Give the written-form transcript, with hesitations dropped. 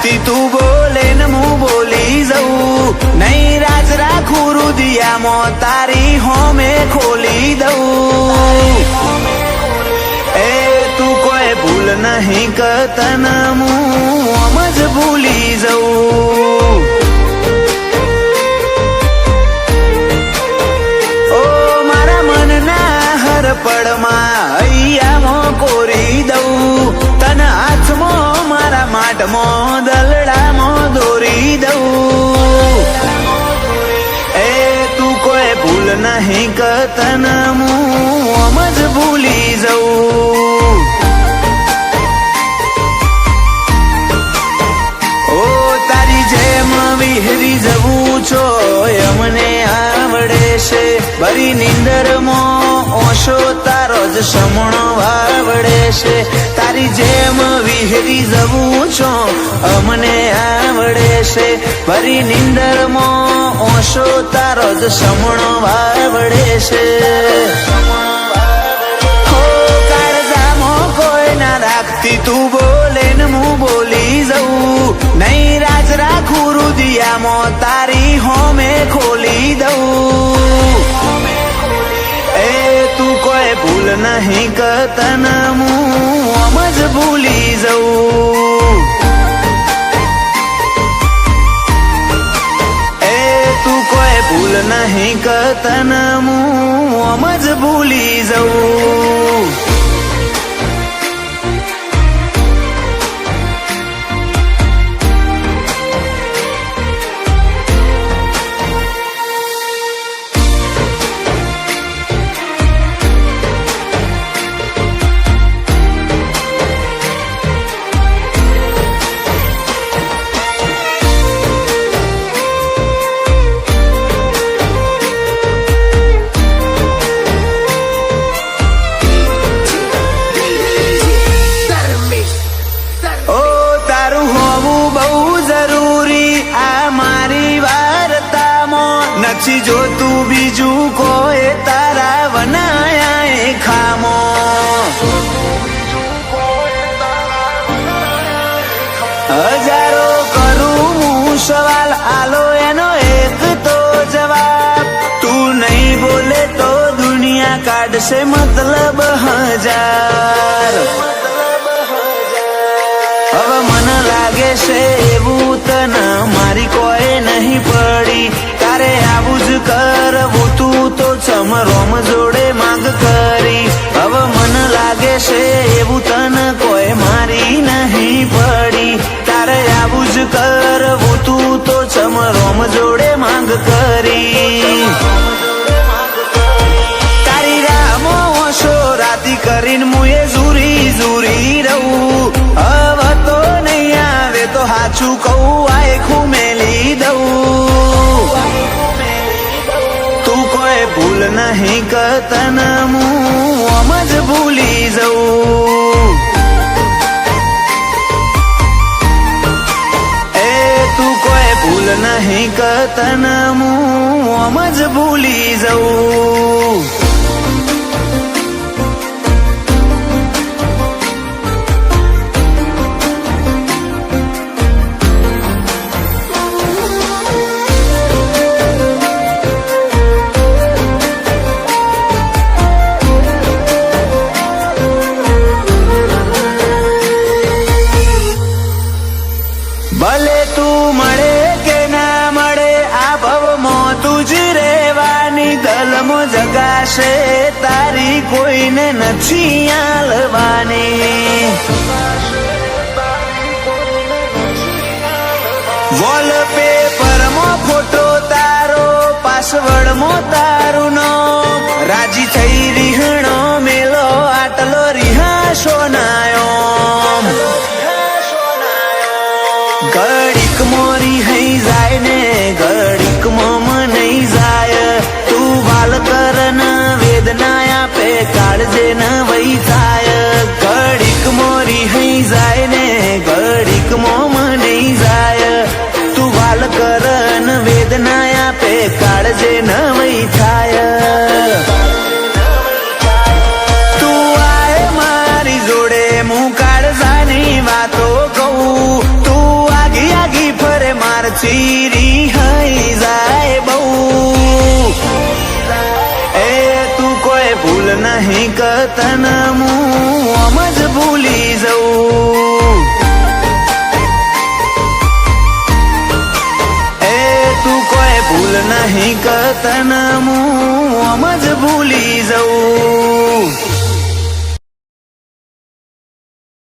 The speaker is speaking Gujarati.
રાખતી તું બોલે ને હું બોલી જઉં નહીં રાજ રાખું રુદિયામાં તારી હોમે ખોલી દઉં એ તું કોઈ ભૂલ નહીં કરતન હું આમ જ ભૂલી જઉં ઓ મારા મનના હરપડમાં હૈયામાં કોરી દઉં તન હાથમાં મારા માટમાં દલડામાં દોરી દઉં એ તું કોઈ ભૂલ નહીં કરતન હું આમ જ ભૂલી જઉં ઓ તારી જેમ વિહરી જવું છો અમને આવડે છે બરી નીંદરમાં ઓશો તારો જ સમણો આવડે છે તારી જેમ વિહરી જવું છો અમને આવડે છે બરી નીંદરમાં ઓશો તારો જ સમણો આવડે છે કોઈ ના રાખતી તું બોલે ને હું બોલી જઉં નહીં રાજ રાખું રુદિયામાં તારી હોમે ખોલી દઉં એ તું કોઈ ભૂલ નહીં કરતન હું આમ જ ભૂલી જઉં એ તું કોઈ ભૂલ નહીં કરતન હું આમ જ ભૂલી જઉં નથી જોતું બીજું કોઈ તારા વનાયા ખામો હજારો કરું હું સવાલ આલો એનો એક તો જવાબ તું નહીં બોલે તો દુનિયા કાઢશે મતલબ હજાર હવે મને લાગે છે એવું તને મારી કોઈ નહીં પડી તારે આવું જ કરવું તું તો ચમરોમ જોડે માંગ કરી હવે મને લાગે છે એવું તને કોઈ મારી નહીં પડી તારે આવું જ કરવું તું તો ચમરોમ જોડે માંગ કરી તારી રામો ઓશો રાતી કરીને મુએ ઝૂરી ઝૂરી રહું હવે તો નહીં આવે તો હાચું કહું આખું મેલી દઉં તું કોઈ ભૂલ નહીં કરતન હું આમ જ ભૂલી જઉં એ તું કોઈ ભૂલ નહીં કરતન હું આમ જ ભૂલી જઉં ભલે તું મળે કે ના મળે આ ભવમાં તું જ રહેવાની દલમાં જગાશે તારી કોઈને નથી આલવાની વોલપેપરમાં ફોટો તારો પાસવર્ડમાં તારું નામ રાજી થઈ રીહણો મેલો આટલો રિહાશો નાયો ઘડીક મોરી હઈ જાય ને ઘડીક મોમાં નહીં જાય તું વાલ કરન વેદના આપે કાળજે ન વહી થાય ઘડીક મોરી હઈ જાય ને ઘડીક મોમાં નહીં જાય તું વાલ કરન વેદના આપે કાળજે ન વહી થાય તું આય મારી જોડે હું કાળજાની વાતો કહું તું આગે પછી રિહાઈ જાય બહુ. એ તું કોઈ ભૂલ નહીં કરતન હું આમ જ ભૂલી જઉં. એ તું કોઈ ભૂલ નહીં કરતન હું આમ જ ભૂલી જઉં.